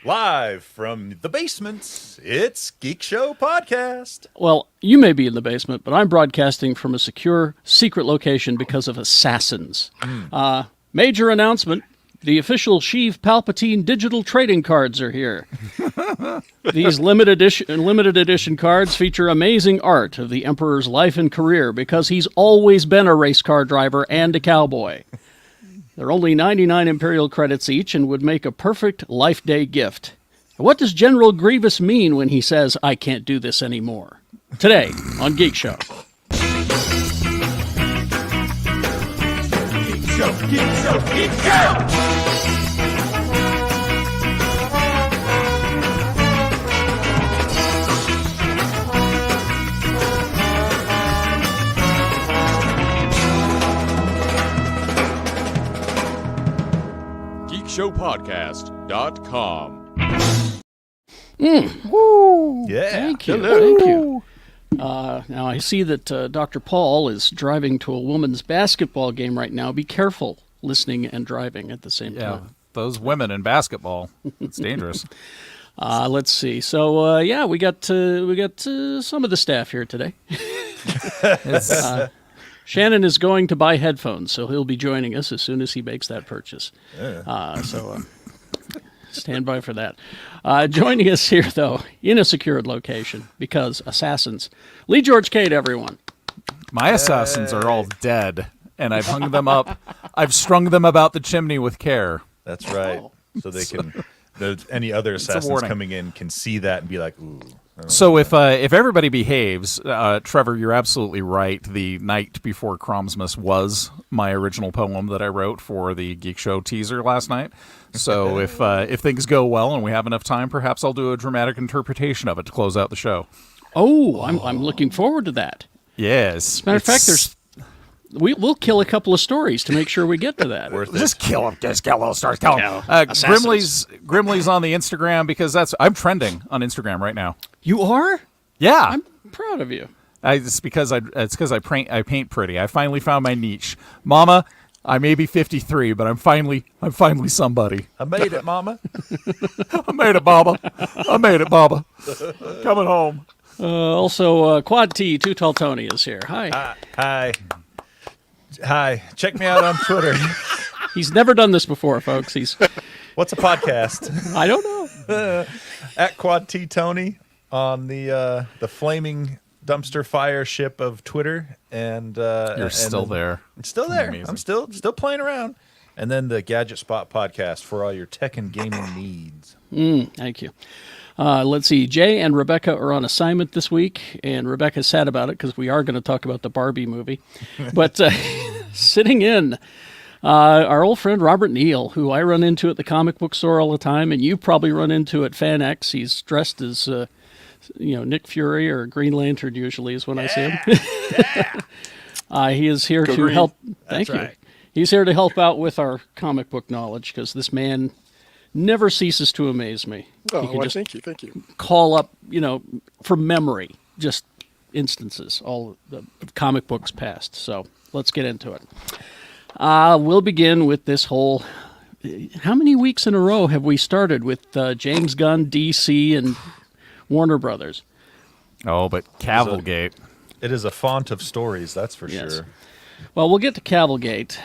Live from the basement, it's Geekshow Podcast. Well, you may be in the basement, but I'm broadcasting from a secure, secret location because of assassins. Major announcement. The official Sheev Palpatine digital trading cards are here. These limited edition cards feature amazing art of the Emperor's life and career because he's always been a race car driver and a cowboy. They're only 99 Imperial credits each and would make a perfect Life Day gift. What does General Grievous mean when he says, "I can't do this anymore"? Today on Geek Show. Geek Show, Geek Show, Geek Show! GeekshowPodcast.com. Woo! Yeah. Thank you. Hello. Thank you. Now, I see that Dr. Paul is driving to a woman's basketball game right now. Be careful listening and driving at the same time. Those women in basketball, it's dangerous. Let's see. So, we got some of the staff here today. Shannon is going to buy headphones, so he'll be joining us as soon as he makes that purchase. Stand by for that. Joining us here, though, in a secured location, because assassins. Lee George Cade, everyone. My assassins are all dead, and I've hung them up. I've strung them about the chimney with care. That's right. So they can, any other assassins coming in can see that and be like, ooh. So if everybody behaves, Trevor, you're absolutely right. The Night Before Cromsmass was my original poem that I wrote for the Geek Show teaser last night. So if things go well and we have enough time, perhaps I'll do a dramatic interpretation of it to close out the show. Oh, I'm looking forward to that. Yes. As a matter of fact, we'll kill a couple of stories to make sure we get to that. Just kill them. Just kill those stories. Kill them. Grimley's on the Instagram because I'm trending on Instagram right now. You are? Yeah. I'm proud of you. It's because I paint pretty. I finally found my niche. Mama, I may be 53, but I'm finally somebody. I made it, Mama. I made it, Baba. I made it, Baba. Coming home. Also, Quad T, Too Tall Tony is here. Hi. Hi. Check me out on Twitter. He's never done this before, folks. What's a podcast? I don't know. At Quad T Tony on the flaming dumpster fire ship of Twitter, and You're still there. I'm still there. Amazing. I'm still playing around. And then the Gadget Spot podcast for all your tech and gaming needs. Thank you. Let's see. Jay and Rebecca are on assignment this week, and Rebecca's sad about it because we are going to talk about the Barbie movie. But sitting in, our old friend Robert Neal, who I run into at the comic book store all the time, and you probably run into at FanX. He's dressed as, Nick Fury or Green Lantern usually is when I see him. He is here to help. Thank you. Right. He's here to help out with our comic book knowledge because this man never ceases to amaze me. Thank you. Call up, from memory, just instances, all the comic books past. So let's get into it. We'll begin with this whole. How many weeks in a row have we started with James Gunn, DC, and Warner Brothers? Oh, but Cavalgate. It is a font of stories, that's for sure. Well, we'll get to Cavalgate.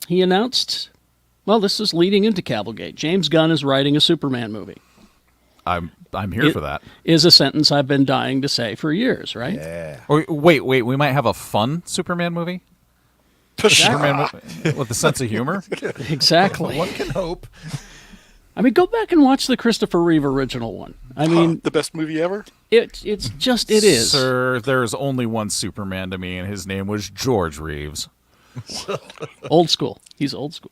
He announced. Well, this is leading into Cavalgate. James Gunn is writing a Superman movie. I'm here for that. Is a sentence I've been dying to say for years, right? Yeah. Wait, we might have a fun Superman movie? Superman with a sense of humor? Exactly. One can hope. I mean, go back and watch the Christopher Reeve original one. I mean, the best movie ever? It is. Sir, there's only one Superman to me, and his name was George Reeves. Old school. He's old school.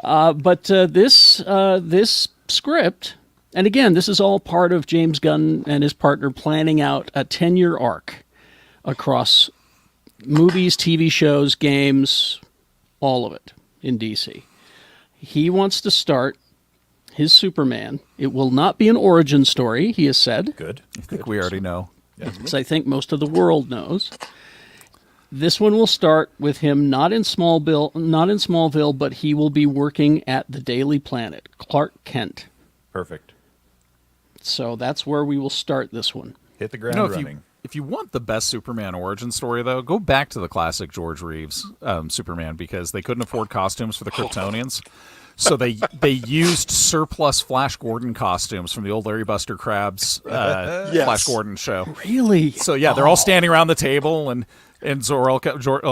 But this script, and again, this is all part of James Gunn and his partner planning out a 10-year arc across movies, TV shows, games, all of it in DC. He wants to start his Superman. It will not be an origin story, he has said. Good. I think we already know. As I think most of the world knows. This one will start with him not in Smallville, but he will be working at the Daily Planet, Clark Kent. Perfect. So that's where we will start this one. Hit the ground If running. if you want the best Superman origin story, though, go back to the classic George Reeves Superman, because they couldn't afford costumes for the Kryptonians. So they used surplus Flash Gordon costumes from the old Larry Buster Crab's Flash Gordon show. Really? So yeah, they're all standing around the table, and Zor-El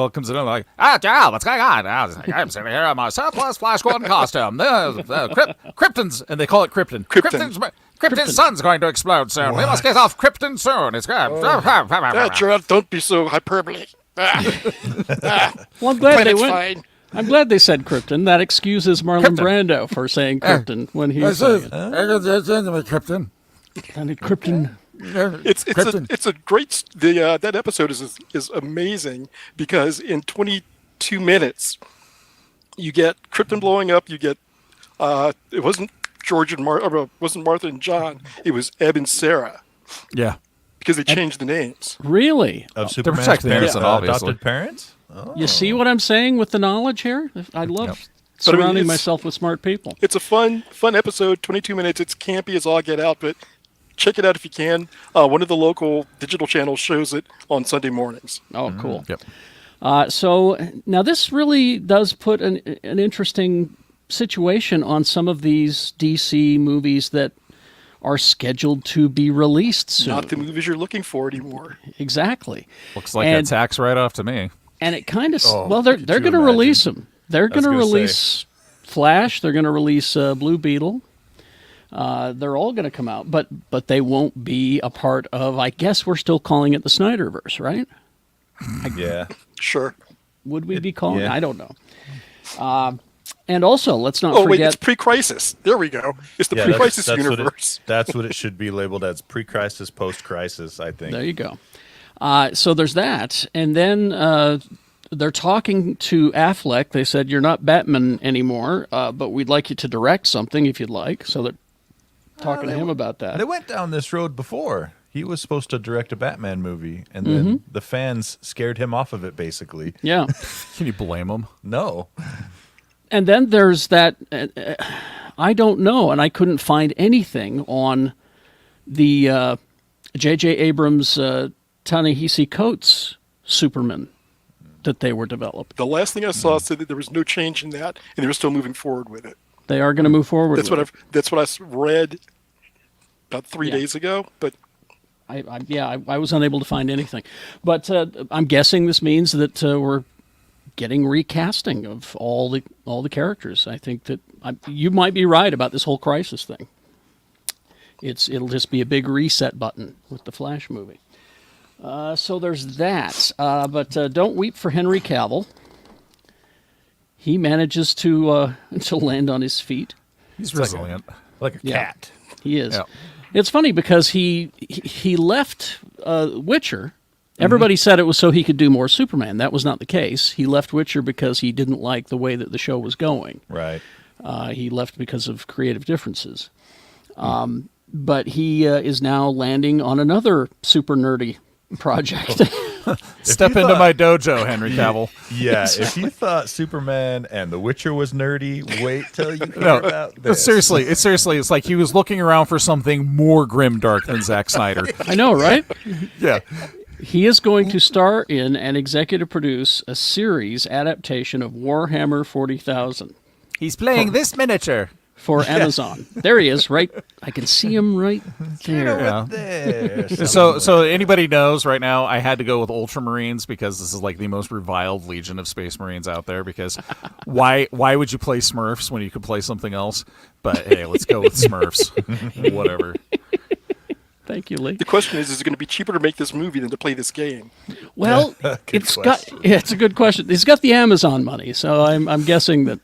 comes in and like, Joe, what's going on? I'm sitting here in my surplus Flash Gordon costume. Krypton's, and they call it Krypton. Krypton's sun's going to explode soon. We must get off Krypton soon. It's good. Gerard, don't be so hyperbole. Well, I'm glad they went. Fine. I'm glad they said Krypton. That excuses Marlon Brando for saying Krypton when he was saying it. Krypton. And Krypton. It's a great that episode is amazing, because in 22 minutes you get Krypton blowing up. You get it wasn't George and wasn't Martha and John. It was Eb and Sarah. Yeah. Because they changed the names. Really? Of Superman's protecting the innocent, obviously. adopted parents? Oh. You see what I'm saying with the knowledge here? I love surrounding myself with smart people. It's a fun episode. 22 minutes. It's campy as all get out, but check it out if you can. One of the local digital channels shows it on Sunday mornings. Oh, cool. Yep. So now this really does put an interesting situation on some of these DC movies that are scheduled to be released soon. Not the movies you're looking for anymore. Exactly. Looks like a tax write-off to me. And it kind of they're going to release them. They're going to release Flash. They're going to release Blue Beetle. They're all going to come out, but they won't be a part of. I guess we're still calling it the Snyderverse, right? Yeah. Sure. Would we be calling? Yeah. I don't know. And also, let's not Oh, wait, forget. it's pre-crisis. There we go. It's the pre-crisis universe. That's what it should be labeled as: pre-crisis, post-crisis, I think. There you go. So there's that. And then they're talking to Affleck. They said, you're not Batman anymore, but we'd like you to direct something if you'd like. So they're talking to him about that. They went down this road before. He was supposed to direct a Batman movie, and then the fans scared him off of it, basically. Yeah. Can you blame them? No. And then there's that, I don't know, and I couldn't find anything on the J.J. Abrams, Ta-Nehisi Coates Superman that they were developing. The last thing I saw said that there was no change in that, and they were still moving forward with it. They are going to move forward. That's what I read about 3 days ago. But I was unable to find anything. But I'm guessing this means that we're getting recasting of all the characters. I think that you might be right about this whole Crisis thing. It'll just be a big reset button with the Flash movie. So there's that. But don't weep for Henry Cavill. He manages to land on his feet. He's resilient. Like a cat. He is. Yeah. It's funny because he left Witcher. Everybody said it was so he could do more Superman. That was not the case. He left Witcher because he didn't like the way that the show was going. Right. He left because of creative differences. But he is now landing on another super nerdy project. Step into my dojo, Henry Cavill. Yeah, if you thought Superman and The Witcher was nerdy, wait till you hear about this. Seriously, it's like he was looking around for something more grimdark than Zack Snyder. I know, right? Yeah. He is going to star in and executive produce a series adaptation of Warhammer 40,000. He's playing this miniature. For Amazon. There he is, right? I can see him right there. Yeah. There, So anybody knows right now, I had to go with Ultramarines because this is like the most reviled legion of Space Marines out there. Because why would you play Smurfs when you could play something else? But hey, let's go with Smurfs. Whatever. Thank you, Lee. the question is it going to be cheaper to make this movie than to play this game? Well, it's a good question. He's got the Amazon money, so I'm guessing that.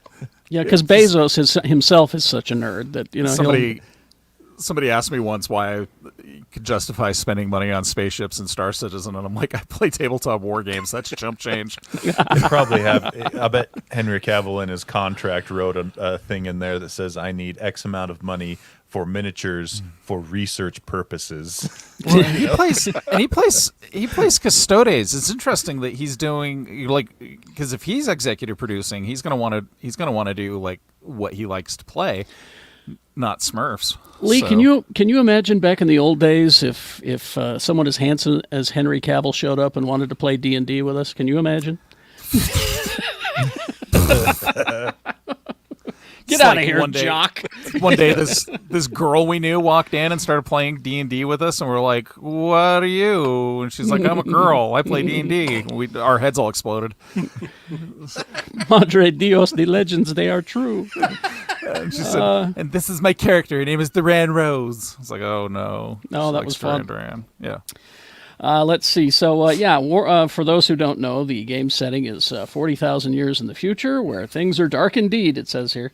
Yeah, because Bezos himself is such a nerd that Somebody asked me once why I could justify spending money on spaceships and Star Citizen, and I'm like, I play tabletop war games. That's chump change. They probably have. I bet Henry Cavill in his contract wrote a thing in there that says, "I need X amount of money for miniatures for research purposes." Well, and he plays Custodes. It's interesting that he's doing because if he's executive producing, he's gonna want to do like what he likes to play, not Smurfs. Lee, So- can you imagine back in the old days if someone as handsome as Henry Cavill showed up and wanted to play D&D with us? Can you imagine? Get It's out of like here, one day- jock. One day, this girl we knew walked in and started playing D&D with us, and we're like, "What are you?" And she's like, "I'm a girl. I play D&D." Our heads all exploded. Madre Dios, the legends, they are true. And she said, "And this is my character. Her name is Duran Rose." I was like, "Oh no, No, She that likes was fun. Duran. Yeah. Let's see. So, for those who don't know, the game setting is 40,000 years in the future, where things are dark indeed, it says here.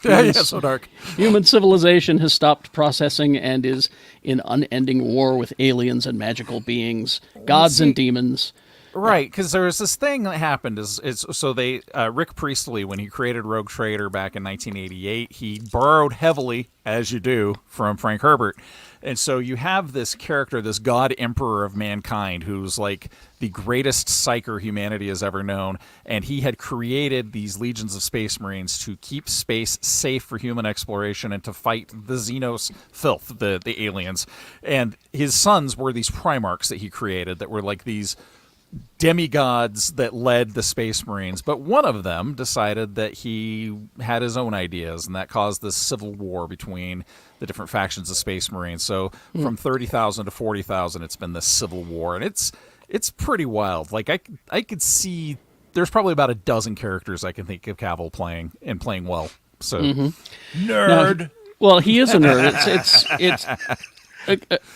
Yeah, so dark. Human civilization has stopped processing and is in unending war with aliens and magical beings, gods and demons. Right, because there was this thing that happened. Rick Priestley, when he created Rogue Trader back in 1988, he borrowed heavily, as you do, from Frank Herbert. And so you have this character, this god emperor of mankind, who's like the greatest psyker humanity has ever known. And he had created these legions of space marines to keep space safe for human exploration and to fight the Xenos filth, the aliens. And his sons were these primarchs that he created that were like these demigods that led the space marines, but one of them decided that he had his own ideas, and that caused this civil war between the different factions of space marines. So from 30,000 to 40,000, it's been this civil war, and it's pretty wild. Like I could see there's probably about a dozen characters I can think of Cavill playing and playing well. So Nerd. Well, he is a nerd. It's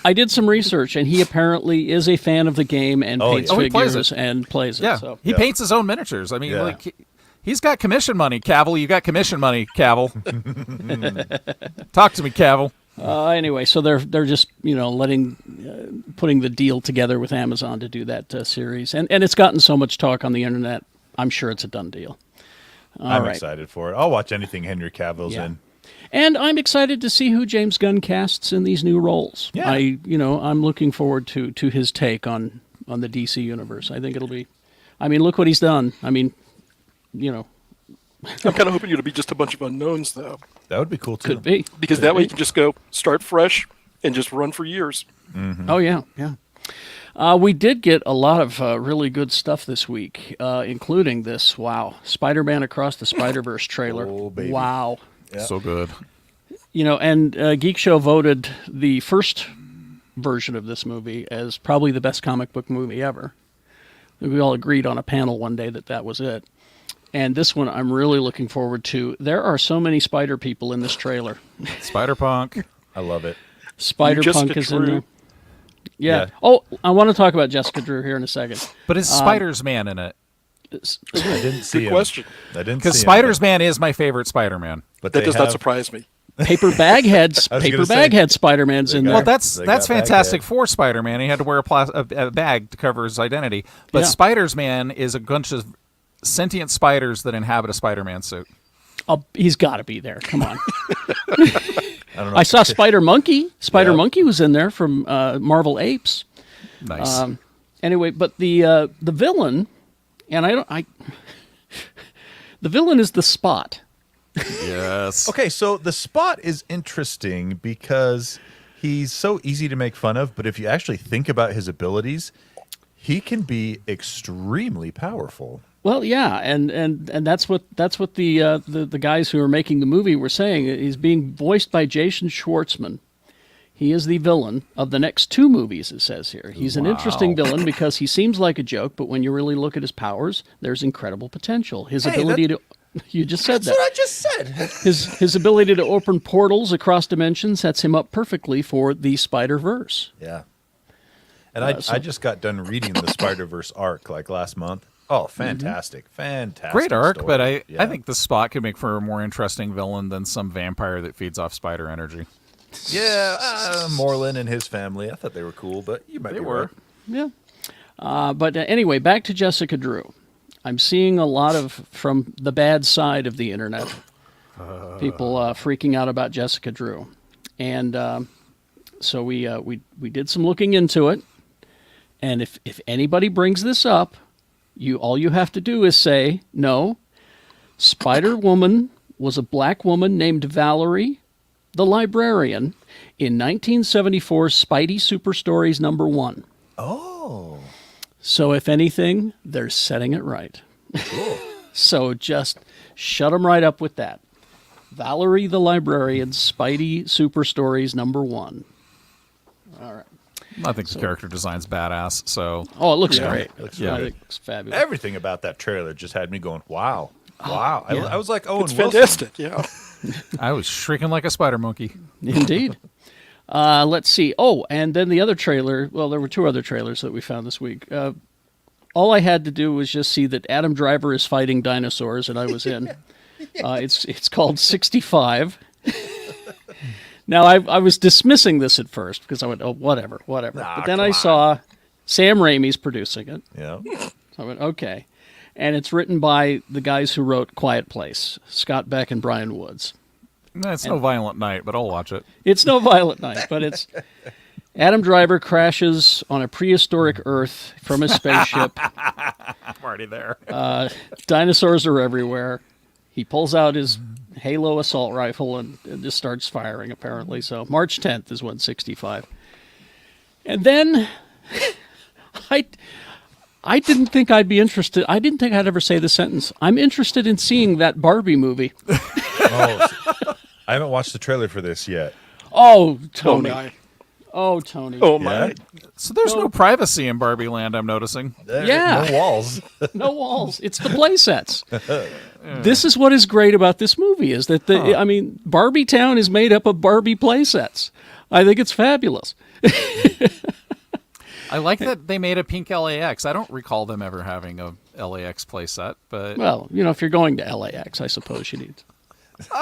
I did some research, and he apparently is a fan of the game and paints yeah. Oh, he plays figures it. and plays it. yeah, So. he paints his own miniatures. I mean, Yeah. like he's got commission money. Cavill, you got commission money, Cavill. Talk to me, Cavill. Anyway, so they're just putting the deal together with Amazon to do that series, and it's gotten so much talk on the internet. I'm sure it's a done deal. I'm right. excited for it. I'll watch anything Henry Cavill's Yeah. in. And I'm excited to see who James Gunn casts in these new roles. Yeah. I'm looking forward to his take on the DC universe. I think it'll be. I mean, look what he's done. I mean, I'm kind of hoping you to be just a bunch of unknowns, though, That would be cool too. could be because that way you can just go start fresh and just run for years. Oh yeah. We did get a lot of really good stuff this week, including this Spider-Man Across the Spider-Verse trailer. Oh, baby. Wow. Yeah. So good. And Geekshow voted the first version of this movie as probably the best comic book movie ever. We all agreed on a panel one day that was it. And this one I'm really looking forward to. There are so many spider people in this trailer. Spider-Punk. I love it. Spider-Punk is in Drew. there. Yeah. Yeah. Oh, I want to talk about Jessica Drew here in a second. But is Spider's Man in it? I didn't see Good him. question. I didn't Because see him, Spider's Man is my favorite Spider-Man. but That they does not have- surprise me. Paper Baghead I was gonna say, Spider-Man's in they there. Well, got- that's They got fantastic Baghead. for Spider-Man. He had to wear a bag to cover his identity. But Yeah. Spider's Man is a bunch of sentient spiders that inhabit a Spider-Man suit. He's got to be there. Come on. I don't know. I saw Spider Monkey. Yeah. Monkey was in there from Marvel Apes. Nice. Anyway, but the villain, and the villain is the Spot. yes. Okay, so the Spot is interesting because he's so easy to make fun of, but if you actually think about his abilities, he can be extremely powerful. Well, yeah, and that's what the guys who are making the movie were saying. He's being voiced by Jason Schwartzman. He is the villain of the next two movies, it says here. He's an interesting villain because he seems like a joke, but when you really look at his powers, there's incredible potential. His ability to... You just said That's that. what I just said. His ability to open portals across dimensions sets him up perfectly for the Spider-Verse. Yeah. And I just got done reading the Spider-Verse arc like last month. Oh, fantastic. Fantastic. Great arc, story. but Yeah. I think the Spot could make for a more interesting villain than some vampire that feeds off spider energy. Yeah, Moreland and his family. I thought they were cool, but you might be right. Yeah. But anyway, back to Jessica Drew. I'm seeing a lot of, from the bad side of the internet, people freaking out about Jessica Drew. And so we did some looking into it. And if anybody brings this up, all you have to do is say, no, Spider-Woman was a black woman named Valerie the Librarian in 1974's Spidey Super Stories #1. Oh. So if anything, they're setting it right. Cool. So just shut them right up with that. Valerie the Librarian, Spidey Super Stories #1. All right. I think the character design's badass. So Oh, it looks great. It looks I great. think it's fabulous. Everything about that trailer just had me going, wow. Wow. yeah. I was like, Owen It's Wilson. fantastic. Yeah. I was shrieking like a spider monkey. Indeed. Let's see. Oh, and then the other trailer. Well, there were 2 other trailers that we found this week. All I had to do was just see that Adam Driver is fighting dinosaurs, and I was in. It's called 65. Now, I was dismissing this at first because I went, oh, whatever. Nah, But then come I on. saw Sam Raimi's producing it. Yeah. So I went, okay. And it's written by the guys who wrote Quiet Place, Scott Beck and Brian Woods. It's no violent night, but I'll watch it. It's no violent night, but it's Adam Driver crashes on a prehistoric Earth from his spaceship. I'm already there. Dinosaurs are everywhere. He pulls out his Halo assault rifle and just starts firing, apparently. So March 10th is when 65. And then I didn't think I'd be interested. I didn't think I'd ever say the sentence. I'm interested in seeing that Barbie movie. Oh, I haven't watched the trailer for this yet. Oh, Oh, Tony. my. Oh, Tony. Oh, my. Yeah? So there's no privacy in Barbie Land, I'm noticing. Yeah. No walls. No walls. It's the play sets. This is what is great about this movie is that I mean, Barbie Town is made up of Barbie play sets. I think it's fabulous. I like that they made a pink LAX. I don't recall them ever having a LAX playset, but Well, if you're going to LAX, I suppose you need to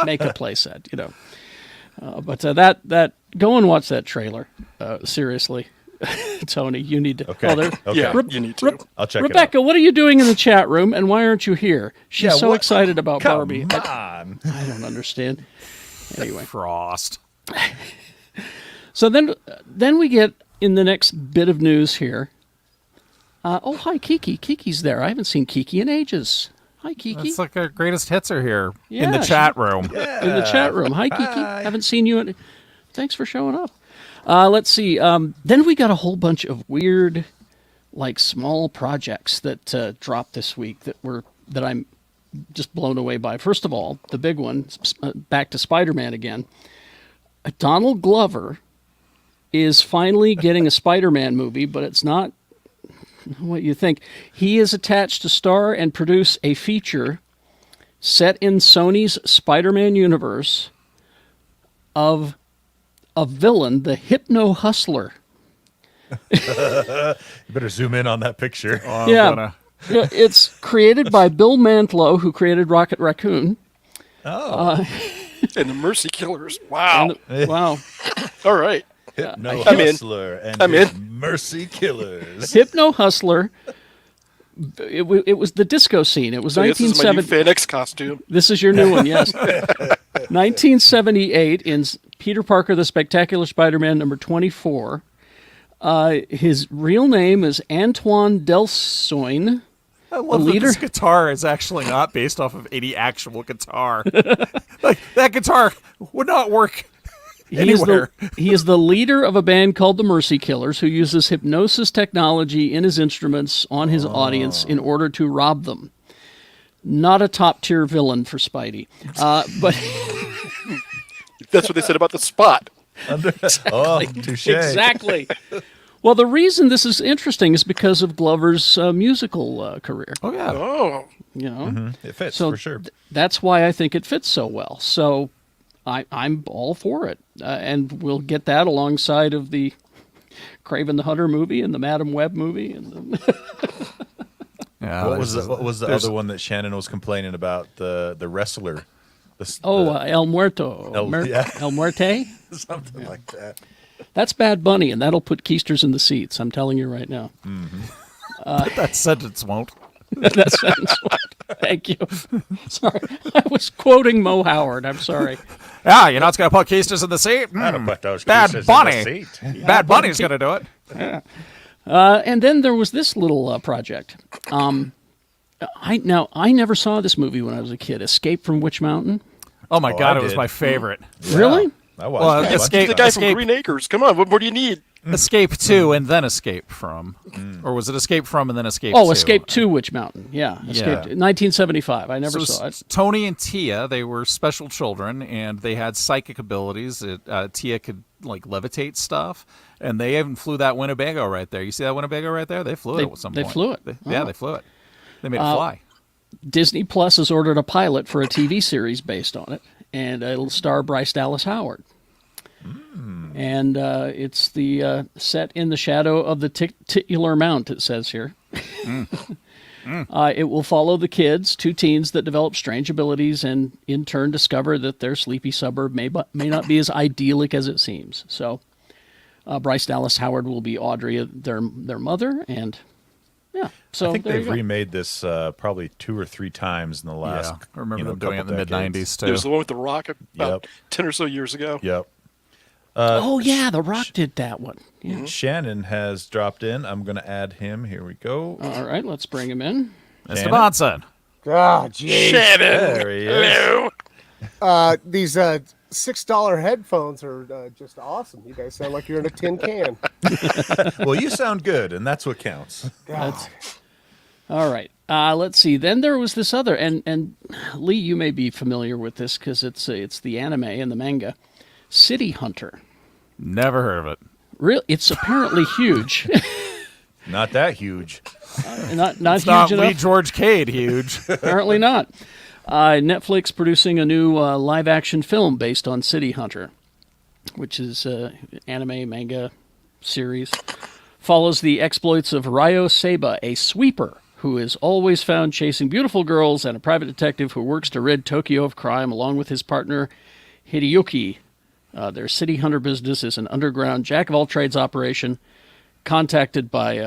make a play set, But that go and watch that trailer. Seriously, Tony, you need to. Okay. there- Okay. Yeah, you need to. I'll check Rebecca, what are you doing in the chat room, and why aren't you here? She's Yeah, so what- excited about Come Barbie. on. I don't understand. Anyway, Frost. so then we get in the next bit of news here. Oh, hi, Kiki. Kiki's there. I haven't seen Kiki in ages. Hi, Kiki. It's like our greatest hits are here in the Yeah, chat room. In the chat room. Hi, Kiki. Haven't seen you. Thanks for showing up. Let's see. Then we got a whole bunch of weird, like small projects that dropped this week that I'm just blown away by. First of all, the big one, back to Spider-Man again. Donald Glover is finally getting a Spider-Man movie, but it's not what you think. He is attached to star and produce a feature set in Sony's Spider-Man universe of a villain, the Hypno Hustler. You better zoom in on that picture. I'm Yeah. gonna- Yeah, it's created by Bill Mantlo, who created Rocket Raccoon. Oh. And the Mercy Killers. Wow. Wow. All right. No I'm in. Hustler and I'm his in. Mercy Killers. Hypno Hustler. It was the disco scene. It was So this is my new 1970. FanX costume. This is your new one, yes. 1978 in Peter Parker, the Spectacular Spider-Man, number 24. His real name is Antoine Delsoin. I love leader- that this guitar is actually not based off of any actual guitar. Like, that guitar would not work anywhere. He is the leader of a band called the Mercy Killers, who uses hypnosis technology in his instruments on his audience in order to rob them. Not a top-tier villain for Spidey. But That's what they said about the Spot. Oh, touche. exactly. Well, the reason this is interesting is because of Glover's musical career. Oh, yeah. Oh. It fits So for sure. That's why I think it fits so well. So I'm all for it. And we'll get that alongside of the Craven the Hunter movie and the Madam Web movie. And Yeah, What was there's- the there's- other one that Shannon was complaining about? The wrestler. El Muerto. El Muerte? Something like that. That's Bad Bunny, and that'll put keisters in the seats. I'm telling you right now. That sentence won't. That sentence won't. Thank you. Sorry. I was quoting Mo Howard. I'm sorry. Yeah, you're not going to put keisters in the seat? I'll put those Bad pieces Bunny. in the seat. Bad Bunny's going to do it. And then there was this little project. I never saw this movie when I was a kid. Escape from Witch Mountain. Oh, my God, I it was did. my favorite. Really? I watched Well, it a bunch of Escape- The guy times. from Green Acres. Come on, what more do you need? Escape 2 and then Escape from. Or was it Escape from and then Escape 2? Oh, Escape to Witch Mountain. Yeah. Escape 1975. I never So saw it. Tony and Tia, they were special children, and they had psychic abilities. Tia could levitate stuff, and they even flew that Winnebago right there. You see that Winnebago right there? They flew it at some They point. flew it? Yeah, they flew it. They made it fly. Disney Plus has ordered a pilot for a TV series based on it, and it'll star Bryce Dallas Howard. And it's the set in the shadow of the titular mount, it says here. It will follow the kids, 2 teens that develop strange abilities and in turn discover that their sleepy suburb may not be as idyllic as it seems. So Bryce Dallas Howard will be Audrey, their mother, and yeah. So I think there they've you go. remade this probably 2 or 3 times in the last. Yeah, I remember them doing it in the couple mid-90s, decades. too. There's the one with the rock about Yep. 10 or so years ago. Yep. Oh yeah, The Rock did that one. Yeah. Shannon has dropped in. I'm going to add him. Here we go. All right, let's bring him in. Mr. Bonson. Ah, jeez. There he is. These $6 headphones are just awesome. You guys sound like you're in a tin can. Well, you sound good, and that's what counts. God. All right. Let's see. Then there was this other, and Lee, you may be familiar with this because it's the anime and the manga, City Hunter. Never heard of it. It's apparently huge. Not that huge. not It's huge not enough. Lee George Cade huge. Apparently not. Netflix producing a new live-action film based on City Hunter, which is anime manga series. Follows the exploits of Ryo Seiba, a sweeper who is always found chasing beautiful girls, and a private detective who works to rid Tokyo of crime along with his partner Hideyuki. Their City Hunter business is an underground jack-of-all-trades operation. Contacted by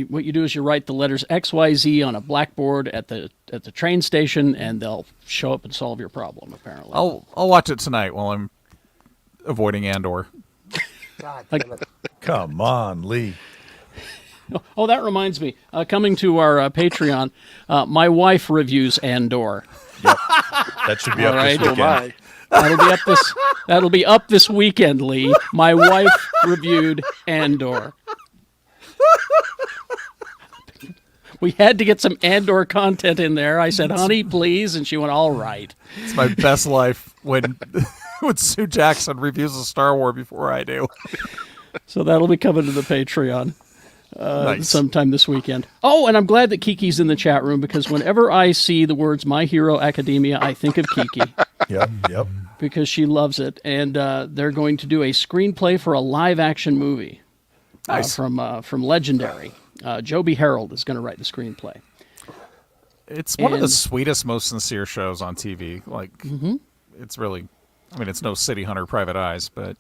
what you do is you write the letters XYZ on a blackboard at the train station, and they'll show up and solve your problem. Apparently, I'll watch it tonight while I'm avoiding Andor. God damn it. Come on, Lee. Oh, that reminds me. Coming to our Patreon, my wife reviews Andor. That should be up All right. this Oh, weekend. my. That'll be up this weekend, Lee. My wife reviewed Andor. We had to get some Andor content in there. I said, "Honey, please," and she went, "All right." It's my best life when Sue Jackson reviews a Star Wars before I do. So that'll be coming to the Patreon Nice. sometime this weekend. Oh, and I'm glad that Kiki's in the chat room, because whenever I see the words My Hero Academia, I think of Kiki. Yep. Because she loves it, and they're going to do a screenplay for a live-action movie Nice. from Legendary. Joby Harold is going to write the screenplay. It's one of the And- sweetest, most sincere shows on TV. It's really, it's no City Hunter Private Eyes, but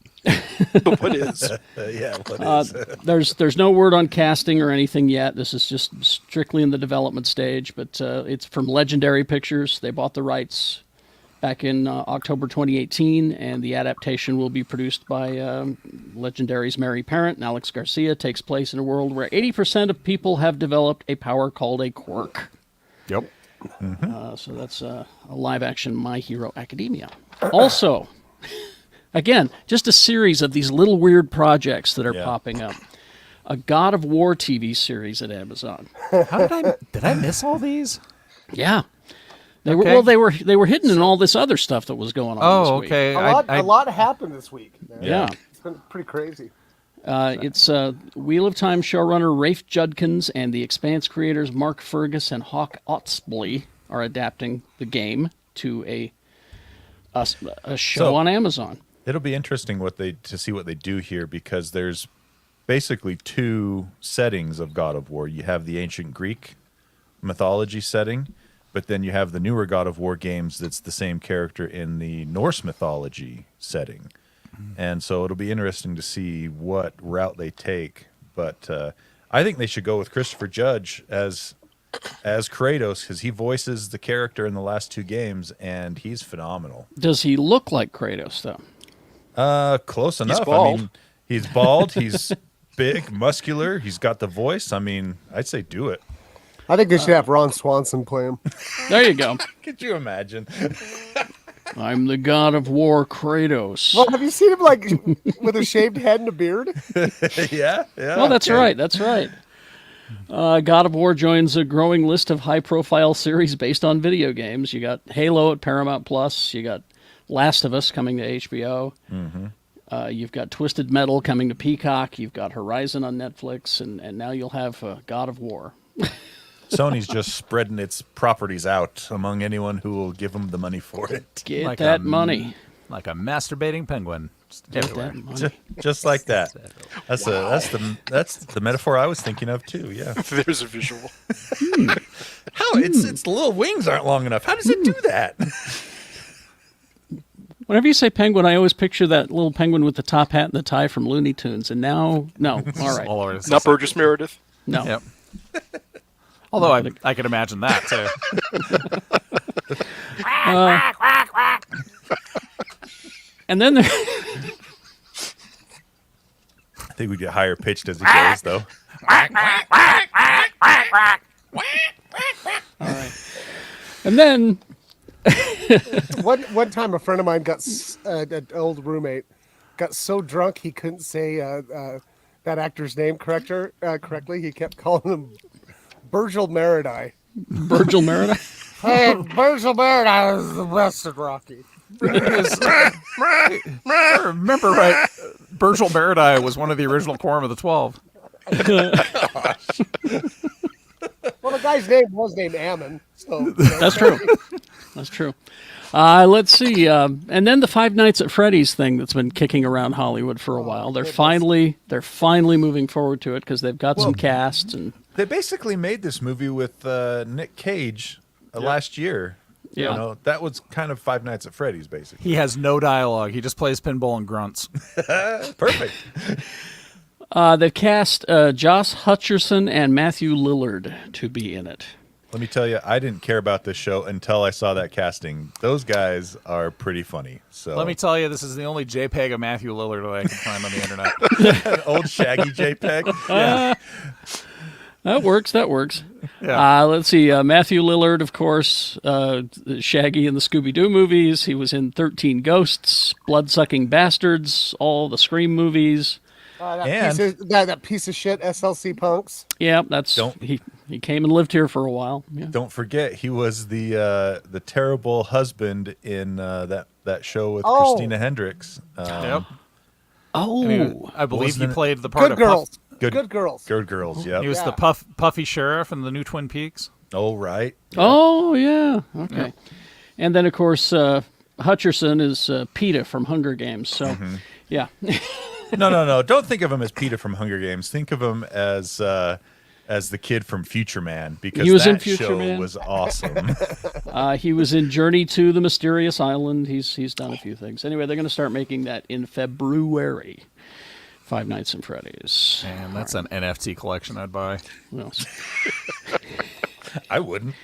But what is? What is? There's no word on casting or anything yet. This is just strictly in the development stage, but it's from Legendary Pictures. They bought the rights back in October 2018, and the adaptation will be produced by Legendary's Mary Parent and Alex Garcia. Takes place in a world where 80% of people have developed a power called a quirk. yep. So that's a live-action My Hero Academia. Also, again, just a series of these little weird projects that are popping up. A God of War TV series at Amazon. How did I miss all these? Yeah. They Okay. they were hidden in all this other stuff that was going on this Oh, week. okay. A lot happened this week. Man. Yeah. It's been pretty crazy. It's Wheel of Time showrunner Rafe Judkins and The Expanse creators Mark Fergus and Hawk Otsbley are adapting the game to a show on Amazon. It'll be interesting to see what they do here, because there's basically 2 settings of God of War. You have the ancient Greek mythology setting, But then you have the newer God of War games that's the same character in the Norse mythology setting. And so it'll be interesting to see what route they take. But I think they should go with Christopher Judge as Kratos, because he voices the character in the last 2 games, and he's phenomenal. Does he look like Kratos, though? Close enough. bald. I mean, he's bald. He's big, muscular. He's got the voice. I mean, I'd say do it. I think they should have Ron Swanson play him. There you go. Could you imagine? I'm the God of War, Kratos. Well, have you seen him like with a shaved head and a beard? Yeah. Well, that's right. That's right. God of War joins a growing list of high-profile series based on video games. You got Halo at Paramount Plus. You got Last of Us coming to HBO. You've got Twisted Metal coming to Peacock. You've got Horizon on Netflix, and now you'll have God of War. Sony's just spreading its properties out among anyone who will give them the money for it. Get Like that a- money. Like a masturbating penguin. Just Get everywhere. that money. Just like that. That's the metaphor I was thinking of too. Yeah. There's a visual. How its little wings aren't long enough. How does it do that? Whenever you say penguin, I always picture that little penguin with the top hat and the tie from Looney Tunes. And now, no. All right. All over the Not Burgess Meredith. No. Yep. Although I could imagine that too. And then there, I think we get higher pitched as it goes, though. and then One time, a friend of mine an old roommate, got so drunk he couldn't say that actor's name correctly. He kept calling him Virgil Meredith. Virgil Meredith. Hey, Virgil Meredith is the best at Rocky. I remember right, Virgil Meredith was one of the original quorum of the 12. Well, the guy's name was named Ammon. So That's true. That's true. Let's see. And then the Five Nights at Freddy's thing that's been kicking around Hollywood for a while. They're finally moving forward to it because they've got some casts and. They basically made this movie with Nick Cage last year. Yeah. You know, that was kind of Five Nights at Freddy's, basically. He has no dialogue. He just plays pinball and grunts. Perfect. They've cast Josh Hutcherson and Matthew Lillard to be in it. Let me tell you, I didn't care about this show until I saw that casting. Those guys are pretty funny. So Let me tell you, this is the only JPEG of Matthew Lillard that I can find on the internet. an old shaggy JPEG. Yeah. That works. Yeah. Let's see. Matthew Lillard, of course, Shaggy in the Scooby-Doo movies. He was in 13 Ghosts, Blood-Sucking Bastards, all the Scream movies. that piece of shit SLC punks. Yeah, he came and lived here for a while. Yeah. Don't forget, he was the terrible husband in that show with Christina Hendricks. Yep. Oh, I believe he Wasn't it- played the part Good of girls. Good- Good girls. Good Girls. Yep. He was the puffy sheriff in the new Twin Peaks. Oh, right. Oh, yeah. Okay. And then, of course, Hutcherson is PETA from Hunger Games. So, yeah. No. Don't think of him as Peter from Hunger Games. Think of him as the kid from Future Man, because He was that in Future show Man. was awesome. He was in Journey to the Mysterious Island. He's done a few things. Anyway, they're going to start making that in February. Five Nights at Freddy's. Man, that's an NFT collection I'd buy. Well, I wouldn't.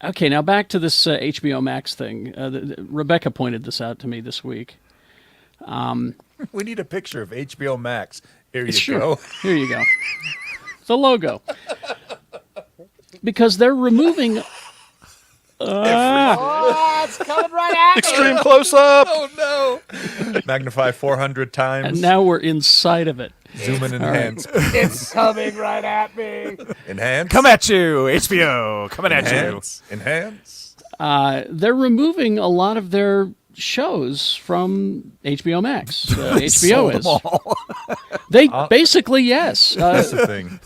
okay, now back to this HBO Max thing. Rebecca pointed this out to me this week. We need a picture of HBO Max. Here you Sure. go. Here you go. The logo. Because they're removing... Oh, it's coming right at me. Extreme close up. Oh, no. Magnify 400 times. And now we're inside of it. Zoom in and enhance. It's coming right at me. Enhance. Come at you, HBO. Coming at you. Enhance. They're removing a lot of their shows from HBO Max. HBO is. They basically, yes. That's the thing.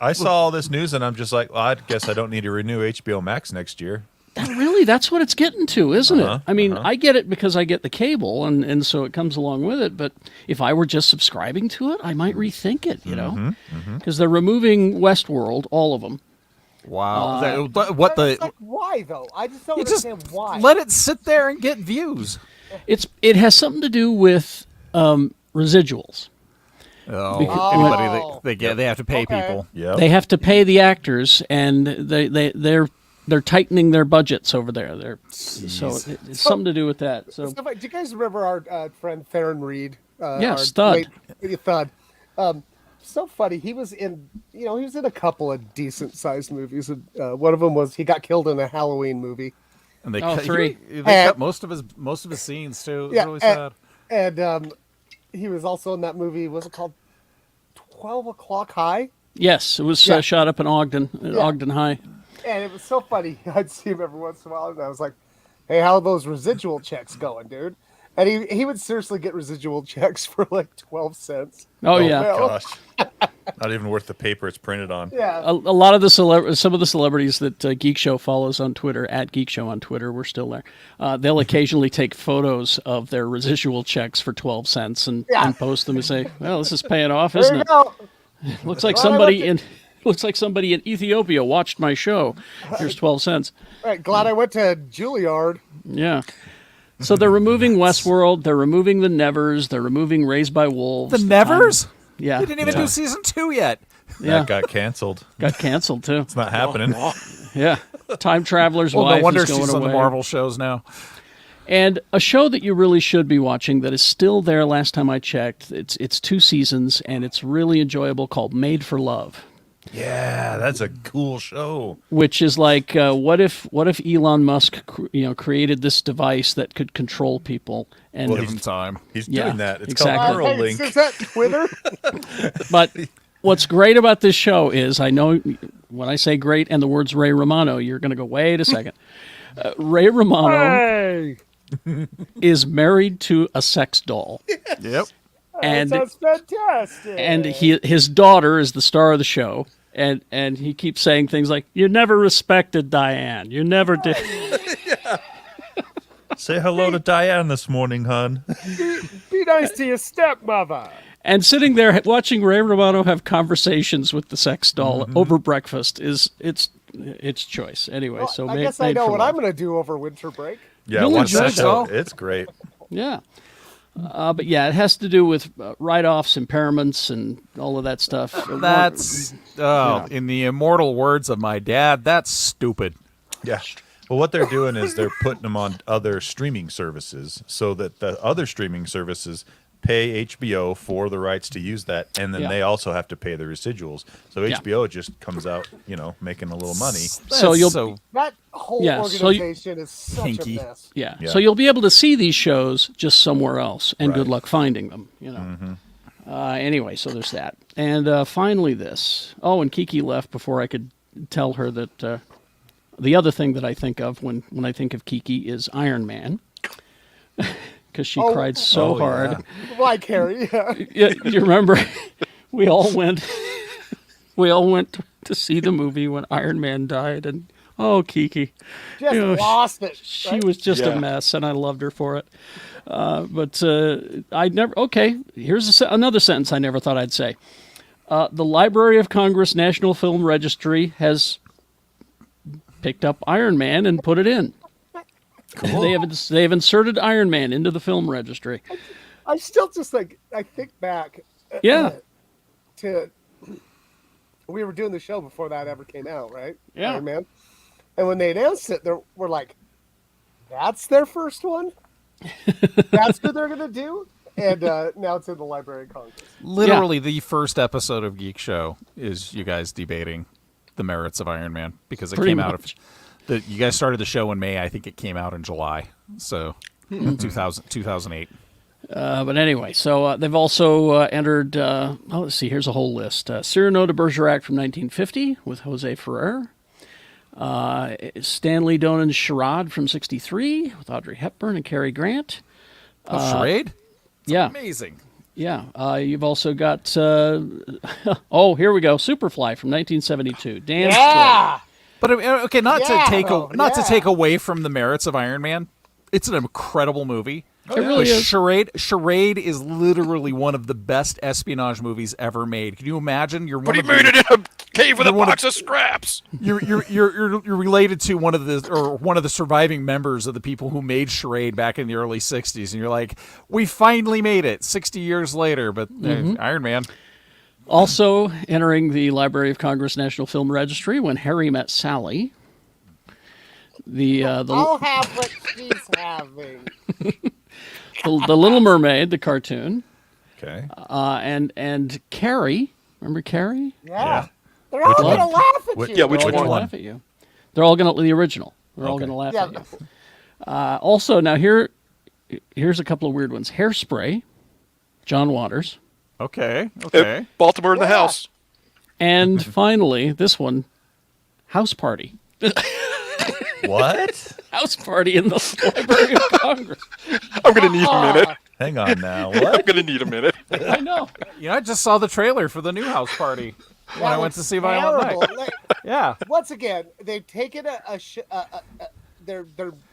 I saw all this news and I'm just like, well, I guess I don't need to renew HBO Max next year. Really, that's what it's getting to, isn't it? I mean, I get it because I get the cable, and so it comes along with it. But if I were just subscribing to it, I might rethink it, you know? Because they're removing Westworld, all of them. Wow. What the? It's like, why though? I just don't You just understand why. let it sit there and get views. It has something to do with residuals. Anybody they have to pay people. Yeah. They have to pay the actors, and they're tightening their budgets over there. So it's something to do with that. So Do you guys remember our friend Theron Reed? Yes, Thud. Thud. So funny. He was in a couple of decent sized movies. One of them was he got killed in a Halloween movie. And they three. They cut most of his scenes too. It was really sad. And he was also in that movie. Was it called 12 O'Clock High? yes, it was shot up in Ogden High. And it was so funny. I'd see him every once in a while, and I was like, "Hey, how are those residual checks going, dude?" And he would seriously get residual checks for like 12 cents. Oh yeah. Gosh. Not even worth the paper it's printed on. Yeah. A lot of some of the celebrities that Geekshow follows on Twitter, at Geekshow on Twitter, we're still there. They'll occasionally take photos of their residual checks for 12 cents and post them and say, "Well, this is paying off, isn't it? Go. Looks like somebody in Ethiopia watched my show. Here's 12 cents." Right, glad I went to Juilliard. Yeah. So they're removing Westworld. They're removing the Nevers. They're removing Raised by Wolves. The Nevers? Yeah. We didn't even do season 2 yet. Yeah. That got canceled. Got canceled too. It's not happening. Yeah. Time Traveler's Well, Wife no wonder is going she's on the away. Marvel shows now. And a show that you really should be watching that is still there last time I checked. It's 2 seasons and it's really enjoyable, called Made for Love. Yeah, that's a cool show. Which is like, what if Elon Musk created this device that could control people and Well, Give him time. He's Yeah, doing that. It's exactly. called Neuralink. Is that Twitter? But what's great about this show is, I know when I say great and the words Ray Romano, you're going to go, wait a second. Ray Romano Hey, is married to a sex doll. Yep. And that's fantastic. and his daughter is the star of the show. And he keeps saying things like, "You never respected Diane. You never did." Say hello to Diane this morning, hon. Be nice to your stepmother. And sitting there watching Ray Romano have conversations with the sex doll over breakfast is it's choice. Anyway, so I guess I know what I'm going to do over winter break. Yeah, You'll watch enjoy that show. it. It's great. Yeah. But yeah, it has to do with write-offs, impairments, and all of that stuff. That's in the immortal words of my dad, that's stupid. Yeah. Well, what they're doing is they're putting them on other streaming services so that the other streaming services pay HBO for the rights to use that, and then they also have to pay the residuals. So HBO just comes out, making a little money. So you'll That whole organization is such hinky. a mess. Yeah. Yeah. So you'll be able to see these shows just somewhere else, and good Right. luck finding them. Anyway, so there's that, and finally this. Oh, and Kiki left before I could tell her that the other thing that I think of when I think of Kiki is Iron Man, because she cried so hard. Why, Carrie? Yeah, you remember? we all went to see the movie when Iron Man died, and Kiki. Just lost it. She was just a mess, and I loved her for it. But I never. Okay, here's another sentence I never thought I'd say. The Library of Congress National Film Registry has picked up Iron Man and put it in. Cool. They have inserted Iron Man into the film registry. I still just I think back. Yeah. To we were doing the show before that ever came out, right? Yeah. Iron Man. And when they announced it, we're like, "That's their first one. That's what they're gonna do." And now it's in the Library of Congress. Literally, the first episode of Geek Show is you guys debating the merits of Iron Man because it Pretty came much. out. You guys started the show in May. I think it came out in July. So 2008. But anyway, so they've also entered. Let's see. Here's a whole list: Cyrano de Bergerac from 1950 with Jose Ferrer. Stanley Donen's Charade from 1963 with Audrey Hepburn and Cary Grant. Charade? Yeah, Amazing. yeah. You've also got. Here we go. Superfly from 1972. Dan Strait. But okay, not to Yeah. take away from the merits of Iron Man. It's an incredible movie. It really is. Charade is literally one of the best espionage movies ever made. Can you imagine? You're But one he of made the, it in a Cave with a box of scraps. You're related to one of the surviving members of the people who made charade back in the early '60s, and you're like, we finally made it 60 years later. But Iron Man. Also entering the Library of Congress National Film Registry, When Harry Met Sally. I'll have what she's having. the Little Mermaid, the cartoon, Okay. and Carrie. Remember Carrie? Yeah. They're all going to laugh at you. Yeah, which They're all one? gonna laugh at you. They're all going to the original. They're all going to laugh at you. Also, now here's a couple of weird ones. Hairspray, John Waters, Okay. Baltimore in the house. and finally this one, House Party. What? House Party in the Library of Congress. I'm going to need a minute. Hang on now. I'm What? going to need a minute. I know. I just saw the trailer for the new house party when I went to see Violent Night. Like, Yeah. once again, they've taken they're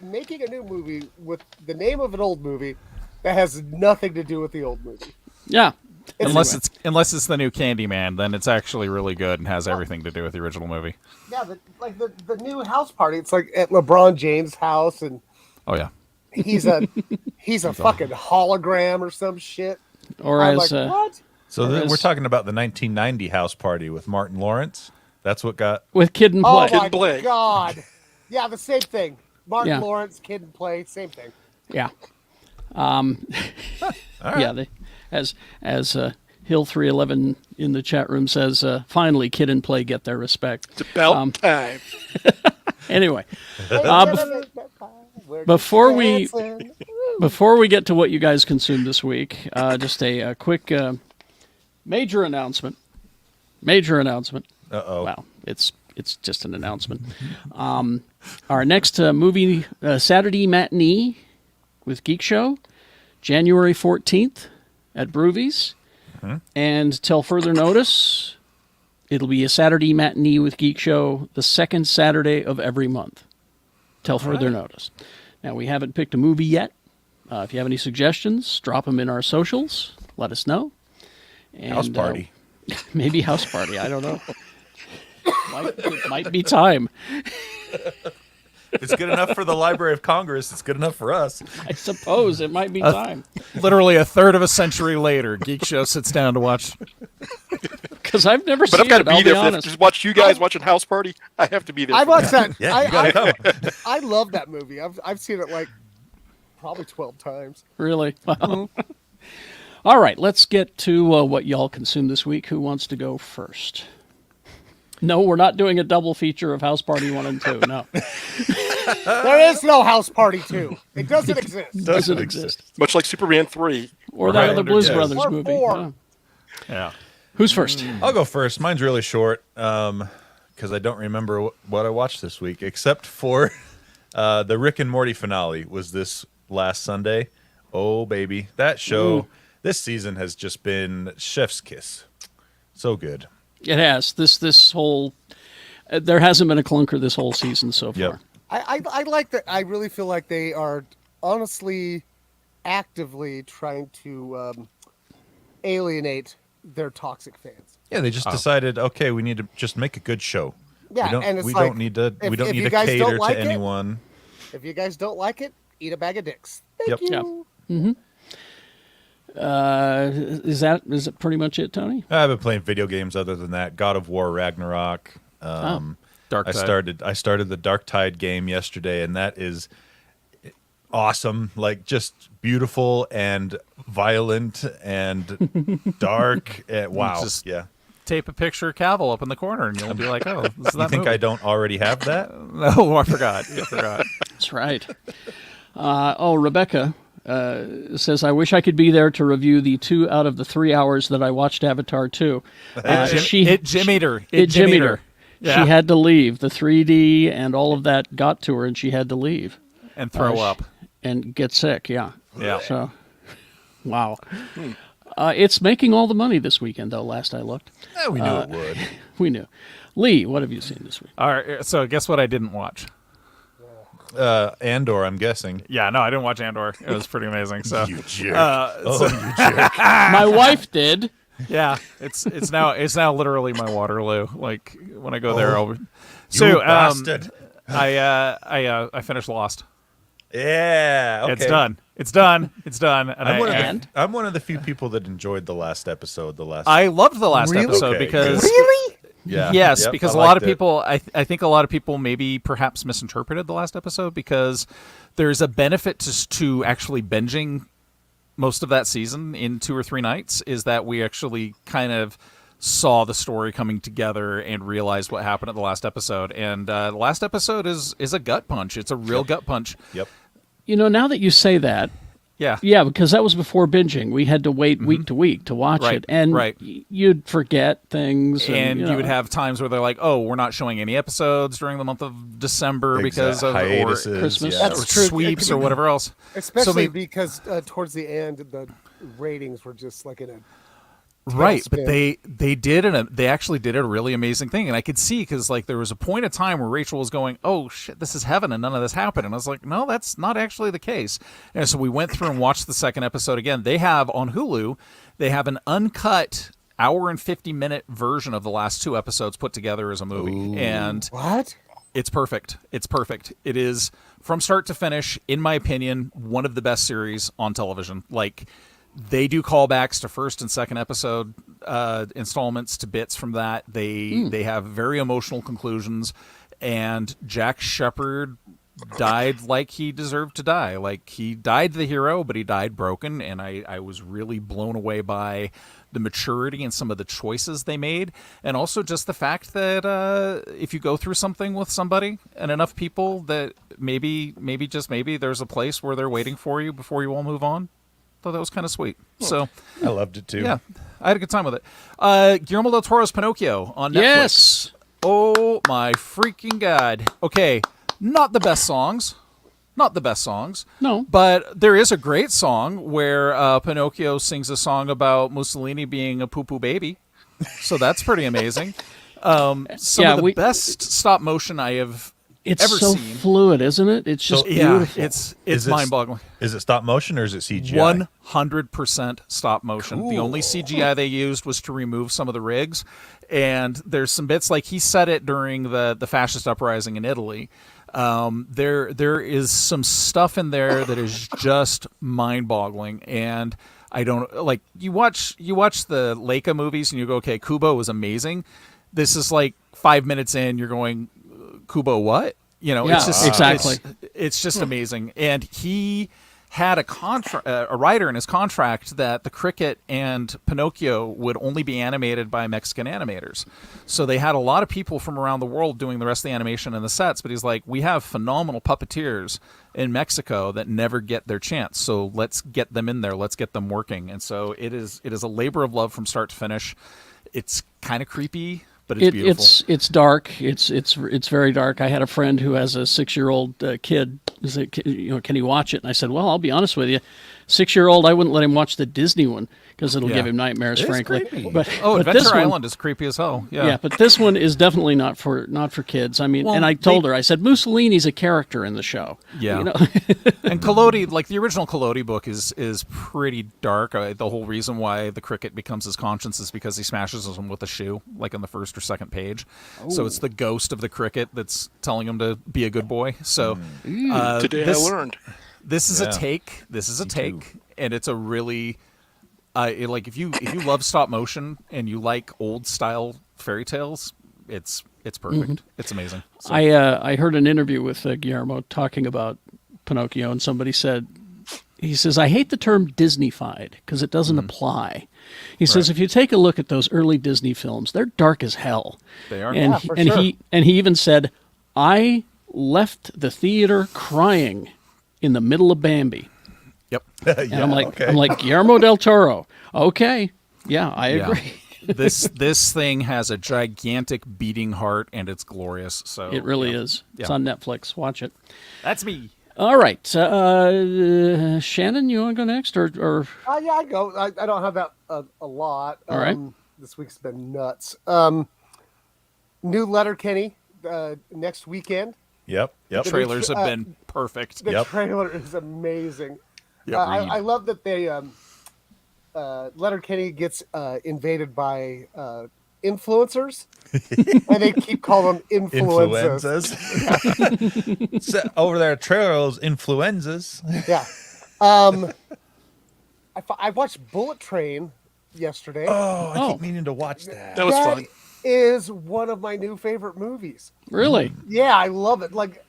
making a new movie with the name of an old movie that has nothing to do with the old movie. Yeah. Unless it's the new Candyman, then it's actually really good and has everything to do with the original movie. Yeah, the new house party. It's like at LeBron James' house, and Oh yeah. he's a fucking hologram or some shit. Or I'm as like, what? So There is- we're talking about the 1990 house party with Martin Lawrence. That's what got. with Kid and Oh Play. my Play. god! Yeah, the same thing. Martin Yeah. Lawrence, Kid and Play, same thing. Yeah. All right. Yeah, as Hill 311 in the chat room says, finally Kid and Play get their respect. It's about time. Anyway, We're before we- dancing. before we get to what you guys consumed this week, just a quick major announcement. Uh-oh. Well, it's just an announcement. Our next movie Saturday matinee with Geekshow, January 14th at Broovies. And till further notice, it'll be a Saturday matinee with Geekshow the second Saturday of every month. Till further notice. Now, we haven't picked a movie yet. If you have any suggestions, drop them in our socials. Let us know. And, House party. Maybe house party. I don't know. It might be time. If it's good enough for the Library of Congress, it's good enough for us. I suppose it might be time. Literally a third of a century later, Geek Show sits down to watch. Because I've never But seen I've got to it, I'll be be there for honest. just watch you guys watching House Party. I have to be there. I for watched that. that. Yeah, you gotta come. I love that movie. I've seen it like probably 12 times. Really? Wow. All right, let's get to what y'all consumed this week. Who wants to go first? No, we're not doing a double feature of House Party 1 and 2. No. There is no House Party 2. It doesn't exist. Doesn't exist. Much like Superman 3. Or that Right. other Blues Yes. Brothers Or movie. 4. Yeah. Yeah. Who's first? I'll go first. Mine's really short because I don't remember what I watched this week, except for the Rick and Morty finale was this last Sunday. Oh, baby. That show, this season has just been chef's kiss. So good. It has. This whole... there hasn't been a clunker this whole season so far. Yep. I like that. I really feel like they are honestly actively trying to alienate their toxic fans. Yeah, they just decided, okay, we need to just make a good show. Yeah, we don't, and it's we like, don't need to if- we don't if need you to guys don't cater like to it- anyone. If you guys don't like it, eat a bag of dicks. Yep. Thank Yeah. you. Is it pretty much it, Tony? I've been playing video games other than that. God of War Ragnarok. Dark I Tide. started the Dark Tide game yesterday, and that is awesome. Like just beautiful and violent and dark. Wow. Just- Yeah. Tape a picture of Cavill up in the corner, and you'll be like, "Oh, this is You that think movie." I don't already have that? No, I forgot. I forgot. That's right. Rebecca says, I wish I could be there to review the 2 out of the 3 hours that I watched Avatar 2. It Jim Eater. It Jim Eater. Yeah. She had to leave. The 3D and all of that got to her, and she had to leave. And throw up. And get sick, yeah. Yeah. So, wow. It's making all the money this weekend, though, last I looked. Yeah, we knew it would. We knew. Lee, what have you seen this week? All right. So guess what? I didn't watch. Andor, I'm guessing. Yeah, no, I didn't watch Andor. It was pretty amazing. So You jerk. so- you jerk. My wife did. Yeah, it's now literally my Waterloo. Like when I go there, You bastard. I finished Lost. Yeah, okay. It's done. And I'm one of the few people that enjoyed the last episode. I loved the last episode Okay, because Really? yeah, yes, yep, because I a lot liked of people, I think a lot of people maybe perhaps misinterpreted the last episode because there's a benefit to actually binging most of that season in 2 or 3 nights. Is that we actually kind of saw the story coming together and realized what happened at the last episode. And the last episode is a gut punch. It's a real gut punch. Yep. Now that you say that, Yeah, because that was before binging. We had to wait week to week to watch Right, it, and right. You'd forget things, and you would have times where they're like, "Oh, we're not showing any episodes during the month of December because of hiatuses, Christmas. yeah. That's or true. sweeps or whatever else." Especially because towards the end, the ratings were just like in a Right, but tailspin. they actually did a really amazing thing, and I could see because like there was a point of time where Rachel was going, "Oh shit, this is heaven," and none of this happened, and I was like, "No, that's not actually the case." And so we went through and watched the second episode again. They have on Hulu, they have an uncut hour and 50-minute version of the last 2 episodes put together as a movie, and What? it's perfect. It's perfect. It is from start to finish, in my opinion, one of the best series on television. Like. They do callbacks to first and second episode installments to bits from that. They have very emotional conclusions, and Jack Shephard died like he deserved to die. Like he died the hero, but he died broken, and I was really blown away by the maturity and some of the choices they made, and also just the fact that if you go through something with somebody and enough people, that maybe there's a place where they're waiting for you before you all move on. Thought that was kind of sweet. So I loved it too. yeah, I had a good time with it. Guillermo del Toro's Pinocchio on Netflix. Yes. Oh my freaking god. Okay, not the best songs. No. But there is a great song where Pinocchio sings a song about Mussolini being a poo-poo baby. So that's pretty amazing. Some of the best stop motion I have It's ever so seen. fluid, isn't it? It's just beautiful. It's mind-boggling. Is it stop motion or is it CGI? 100% stop motion. The only CGI they used was to remove some of the rigs, and there's some bits like he said it during the fascist uprising in Italy. There is some stuff in there that is just mind-boggling, and I don't like you watch the Leica movies and you go, okay, Kubo was amazing. This is like 5 minutes in, you're going, Kubo what? It's just exactly. It's just amazing. And he had a writer in his contract that the Cricket and Pinocchio would only be animated by Mexican animators. So they had a lot of people from around the world doing the rest of the animation and the sets, but he's like, we have phenomenal puppeteers in Mexico that never get their chance. So let's get them in there. Let's get them working. And so it is a labor of love from start to finish. It's kind of creepy, but it's beautiful. It's dark. It's very dark. I had a friend who has a 6-year-old kid. He said, can he watch it? And I said, well, I'll be honest with you, 6-year-old, I wouldn't let him watch the Disney one because it'll give him nightmares, frankly. Creepy. But Adventure Island is creepy as hell. Yeah, but this one is definitely not for kids. I mean, and I told her, I said, Mussolini's a character in the show. Yeah. And Collodi, like the original Collodi book, is pretty dark. The whole reason why the Cricket becomes his conscience is because he smashes him with a shoe, like on the first or second page. So it's the ghost of the Cricket that's telling him to be a good boy. So Today I learned. This is a take. And it's a really like if you love stop motion and you like old style fairy tales, it's perfect. It's amazing. So. I heard an interview with Guillermo talking about Pinocchio, and somebody he says, I hate the term Disney-fied because it doesn't apply. He says, if you take a look at those early Disney films, they're dark as hell. They are. And he even said, I left the theater crying in the middle of Bambi. Yep. And I'm like Guillermo del Toro. Okay. Yeah, I agree. This thing has a gigantic beating heart, and it's glorious. So it really is. It's on Netflix. Watch it. That's me. All right. Shannon, you want to go next? Or Yeah, I go. I don't have that a lot. All right. This week's been nuts. New Letterkenny next weekend. Yep. The trailers have been perfect. The trailer is amazing. Yep. I love that they Letterkenny gets invaded by influencers, and they keep calling them influenzas. So, over there, trails influenzas. Yeah. I watched Bullet Train yesterday. Oh, I keep meaning to watch that. That was fun. Is one of my new favorite movies. Really? Yeah, I love it. Like,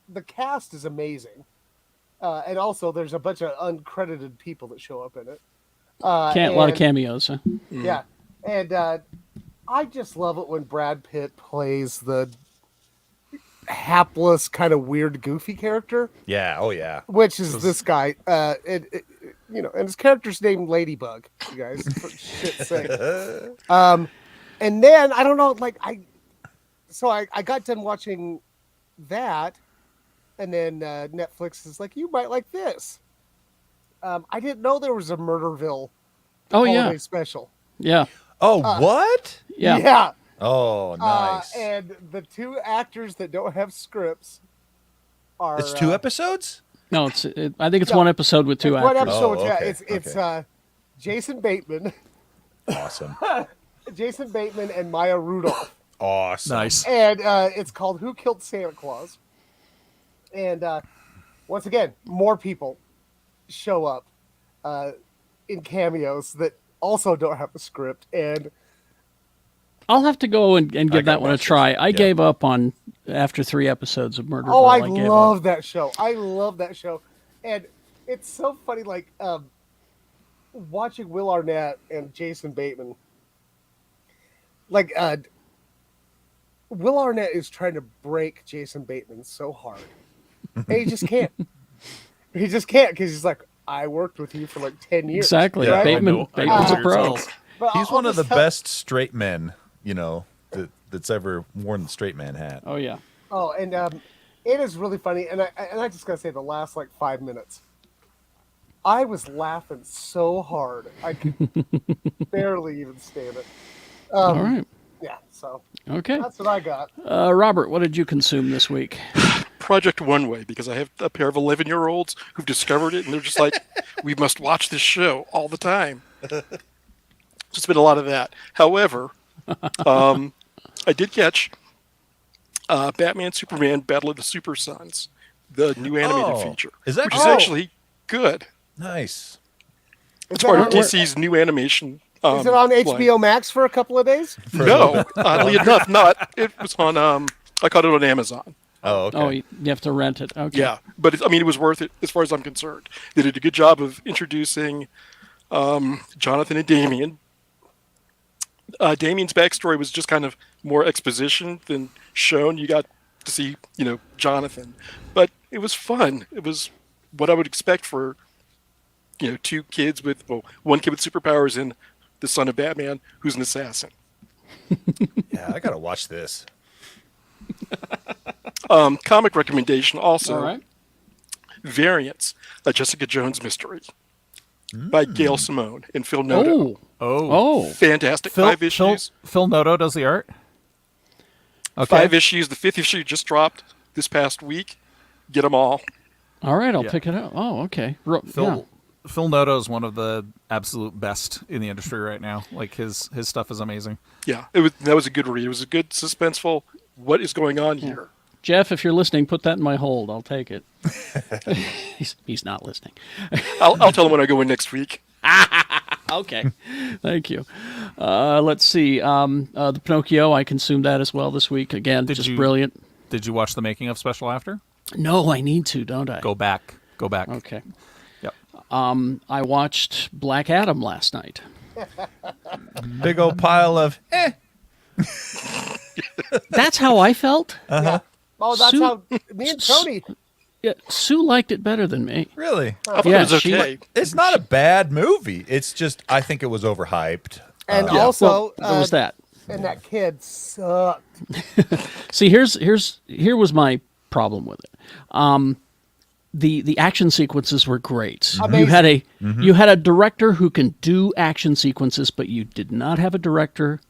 the cast is amazing. And also, there's a bunch of uncredited people that show up in it. A lot of cameos, huh? Yeah. And I just love it when Brad Pitt plays the hapless, kind of weird, goofy character. Yeah. Oh, yeah. Which is this guy. And his character's named Ladybug, you guys, for shit's sake. And then, I don't know, like, I got done watching that, and then Netflix is like, you might like this. I didn't know there was a Murderville holiday special. Yeah. Oh, what? Yeah. Yeah. Oh, nice. And the two actors that don't have scripts are... It's 2 episodes? No, I think it's one episode with 2 actors. One episode, Oh, okay, It's Jason Bateman. Awesome. Jason Bateman and Maya Rudolph. Awesome. Nice. And it's called Who Killed Santa Claus? And once again, more people show up in cameos that also don't have a script. And I'll have to go and give that one a watch try. this. I gave up on after 3 episodes of Murderville. oh, I gave love up. that show. I love that show. And it's so funny, like watching Will Arnett and Jason Bateman. Like Will Arnett is trying to break Jason Bateman so hard. And he just can't. He just can't, because he's like, I worked with you for like 10 years. Exactly. Yeah, Bateman's a pro. But He's I'll one of the just tell- best straight men, that's ever worn the straight man hat. Oh, yeah. Oh, and it is really funny. And I just gotta say, the last like 5 minutes, I was laughing so hard I could barely even stand it. All right. Yeah, so Okay. that's what I got. Robert, what did you consume this week? Project One Way, because I have a pair of 11-year-olds who've discovered it, and they're just like, we must watch this show all the time. Just been a lot of that. However, I did catch Batman Superman Battle of the Super Sons, the new animated feature, is that which is good? actually good. Nice. It's part of DC's new animation. Is it on line. HBO Max for a couple of days? No, oddly enough, not. It was on. I caught it on Amazon. Oh, okay. Oh, you have to rent it. Okay. Yeah, but it was worth it as far as I'm concerned. They did a good job of introducing Jonathan and Damian. Damian's backstory was just kind of more exposition than shown. You got to see, Jonathan, but it was fun. It was what I would expect for, 2 kids one kid with superpowers and the son of Batman, who's an assassin. Yeah, I gotta watch this. Comic recommendation also. All right. Variants, a Jessica Jones mystery by Gail Simone and Phil Noto. Oh. Fantastic. 5 issues. Phil Noto does the art? Okay. 5 issues. The 5th issue just dropped this past week. Get them all. All right, I'll pick it up. Oh, okay. Phil Noto is one of the absolute best in the industry right now. Like his stuff is amazing. Yeah, that was a good read. It was a good suspenseful. What is going on here? Jeff, if you're listening, put that in my hold. I'll take it. He's not listening. I'll tell him when I go in next week. Okay. Thank you. Let's see. The Pinocchio, I consumed that as well this week. Again, brilliant. Did you watch the making of special after? No, I need to, don't I? Go back. Okay. Yep. I watched Black Adam last night. Big old pile of That's how I felt. Yeah. Oh, that's Sue- how me and Tony. Yeah, Sue liked it better than me. Really? I thought Yeah, it was she- okay. It's not a bad movie. It's just I think it was overhyped. And Yeah. also, There was that. And that kid sucked. See, here was my problem with it. The action sequences were great. Amazing. You had a director who can do action sequences, but you did not have a director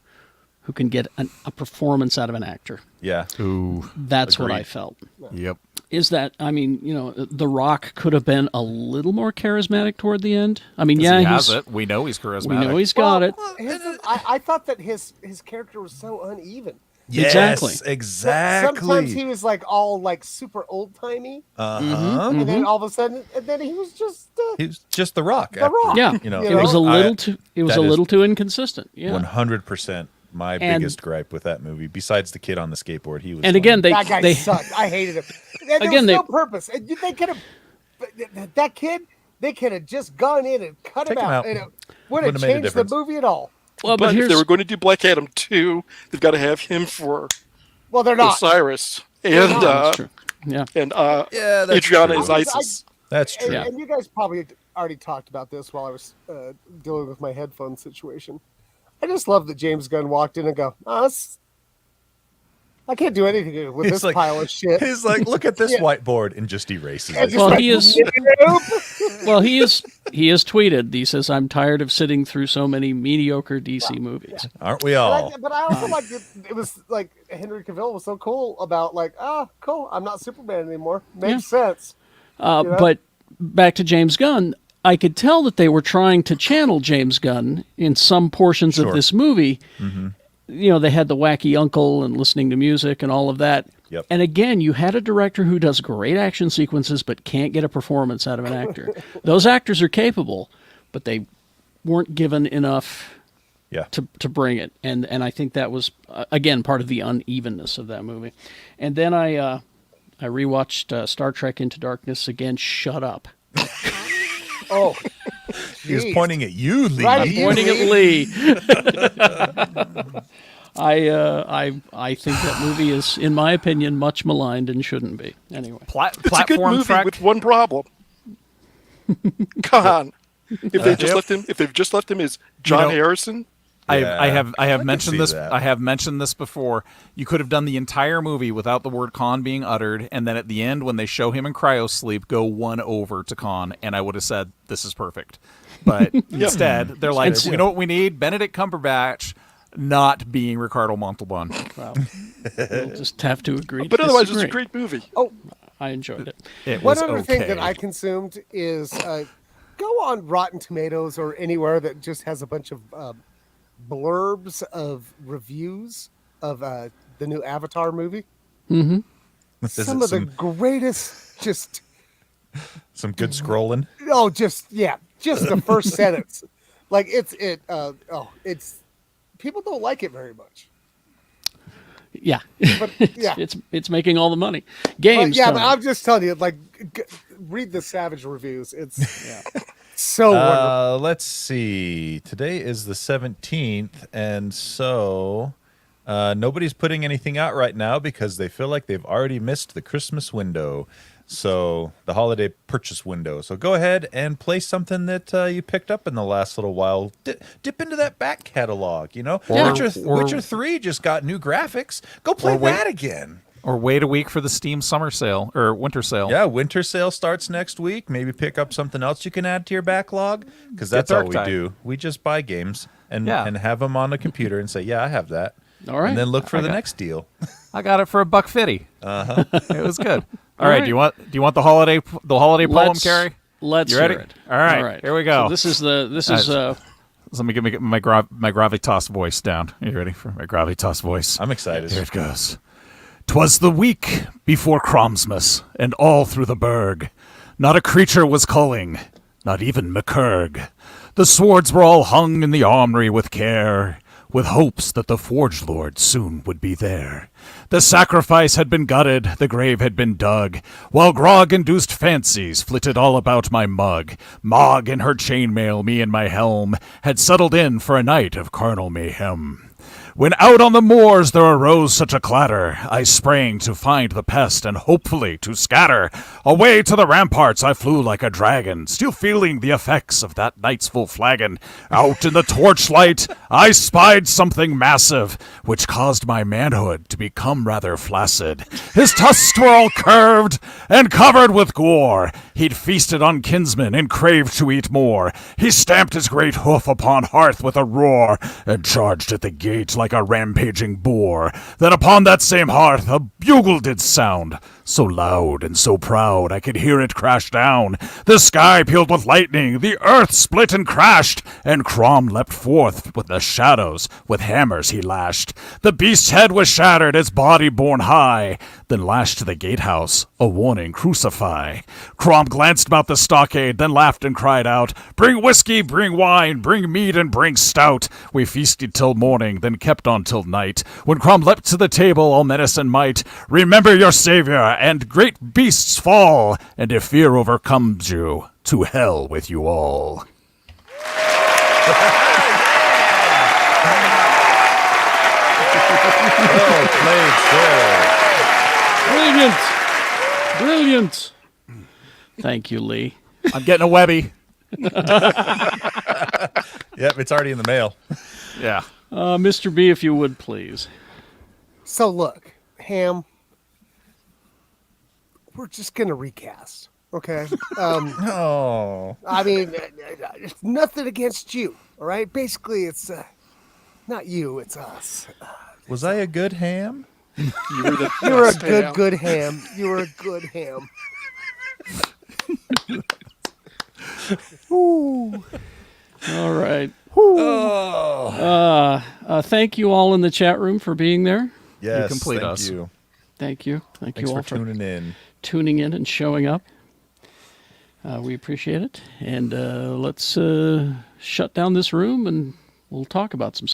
who can get a performance out of an actor. Yeah. Ooh. That's what Agreed. I felt. Yep. is that, I mean, The Rock could have been a little more charismatic toward the end. I mean, He yeah, has it. We know he's charismatic. we know he's got it. I thought that his character was so uneven. Exactly. Yes, exactly. Sometimes he was like all like super old timey, Uh-huh. and then all of a sudden, and then he was just He was just The Rock. The Rock. Yeah, You know, it was a little I- too. It was that a is little too inconsistent. Yeah. 100% my And- biggest gripe with that movie. Besides the kid on the skateboard, he was. And fun. again, that guy they sucked. I hated him. And there Again, was no purpose. And they could have that kid. They could have just gone in and cut Take him him out, out. and it would have Wouldn't have made a changed the difference. movie at all. well, But if here's they were going to do Black Adam 2, they've got to have him for Well, they're not. Osiris and that's true. Yeah. Yeah, that's Adriana true. is Isis. That's true. Yeah. And you guys probably already talked about this while I was dealing with my headphone situation. I just love that James Gunn walked in and go, I can't do anything with He's this like- pile of shit. He's like, look at this Yeah. whiteboard, and just erases And it. just Well, like, he is. nope. Well, he has tweeted. He says, "I'm tired of sitting through so many mediocre DC movies." Aren't we all? But I also like it was like Henry Cavill was so cool about like, cool, I'm not Superman anymore. Makes sense. Yeah. But back to James Gunn, I could tell that they were trying to channel James Gunn in some portions of Sure. this movie. They had the wacky uncle and listening to music and all of that. Yep. And again, you had a director who does great action sequences but can't get a performance out of an actor. Those actors are capable, but they weren't given enough Yeah. to bring it. And I think that was, again, part of the unevenness of that movie. And then I rewatched Star Trek Into Darkness again. Shut up. Oh, He was geez. pointing at you, Lee. Right. Pointing at Lee. I think that movie is, in my opinion, much maligned and shouldn't be. Anyway. It's a good Platform movie Trek. with one problem. Khan. If they just left him as John Harrison, I Yeah, have can mentioned see this. that. I have mentioned this before. You could have done the entire movie without the word Khan being uttered, and then at the end, when they show him in cryo sleep, go one over to Khan, and I would have said, "This is perfect." But instead, they're like, "You know what we need? Benedict Cumberbatch not being Ricardo Montalban." Well, we'll just have to agree. but to otherwise it's a disagree. great movie. I enjoyed it. It One was other okay. thing that I consumed is go on Rotten Tomatoes or anywhere that just has a bunch of blurbs of reviews of the new Avatar movie. Mm-hmm. Some of the greatest, just Some good scrolling. just the first sentence. Like it's people don't like it very much. Yeah. But yeah, It's making all the money. Games. but Tony. I'm just telling you, like, read the Savage reviews. It's so wonderful. Let's see. Today is the 17th, and so nobody's putting anything out right now because they feel like they've already missed the Christmas window. So the holiday purchase window. So go ahead and play something that you picked up in the last little while. Dip into that back catalog. You know, Witcher 3 just got new graphics. Go play that again. Or wait a week for the Steam summer sale or winter sale. Yeah, winter sale starts next week. Maybe pick up something else you can add to your backlog, because that's all we Dark Tide. do. We just buy games and Yeah. and have them on the computer and say, yeah, I have that. All right. And then look for the got- next deal. I got it for $1.50. It was good. All right. right. Do you want the holiday poem, Carrie? Let's You ready? hear it. All right, here we go. So this is Let me get my gravitas voice down. Are you ready for my gravitas voice? I'm excited. Here it goes. 'Twas the week before Cromsmass, and all through the burg, not a creature was culling, not even MacKurgh. The swords were all hung in the armory with care, with hopes that the Forgelord soon would be there. The sacrifice had been gutted, the grave had been dug, while grog-induced fancies flitted all about my Magh. Magh in her chainmail, me in my helm, had settled in for a night of carnal mayhem. When out on the moors there arose such a clatter, I sprang to find the pest and hopefully to scatter. Away to the ramparts I flew like a dragon, still feeling the effects of that night's full flagon. Out in the torchlight I spied something massive, which caused my manhood to become rather flaccid. His tusks were all curved and covered with gore. He'd feasted on kinsmen and craved to eat more. He stamped his great hoof upon hearth with a roar, and charged at the gate like a rampaging boar. Then upon that same hearth a bugle did sound. so loud and so proud I could hear it crash down. The sky peeled with lightning, the earth split and crashed, and Crom leapt forth with the shadows, with hammers he lashed. The beast's head was shattered, its body borne high, then lashed to the gatehouse, a warning crucify. Crom glanced about the stockade, then laughed and cried out, "Bring whiskey, bring wine, bring mead and bring stout." We feasted till morning, then kept on till night, when Crom leapt to the table, all menace and might. "Remember your savior, and great beasts fall, and if fear overcomes you, to hell with you all." Well played, sir. Brilliant. Brilliant. Thank you, Lee. I'm getting a Webby. Yep, it's already in the mail. Yeah. Mr. B, if you would, please. So look, Ham, we're just gonna recast, okay? Oh. I mean, nothing against you, all right? Basically, it's not you, it's us. Was I a good ham? You were the You were a best ham. good ham. You were a good ham. All right. Oh. Thank you all in the chat room for being there. Yes, complete thank us. you. Thank you. Thank Thanks you all for tuning in. and showing up. We appreciate it. And let's shut down this room and we'll talk about some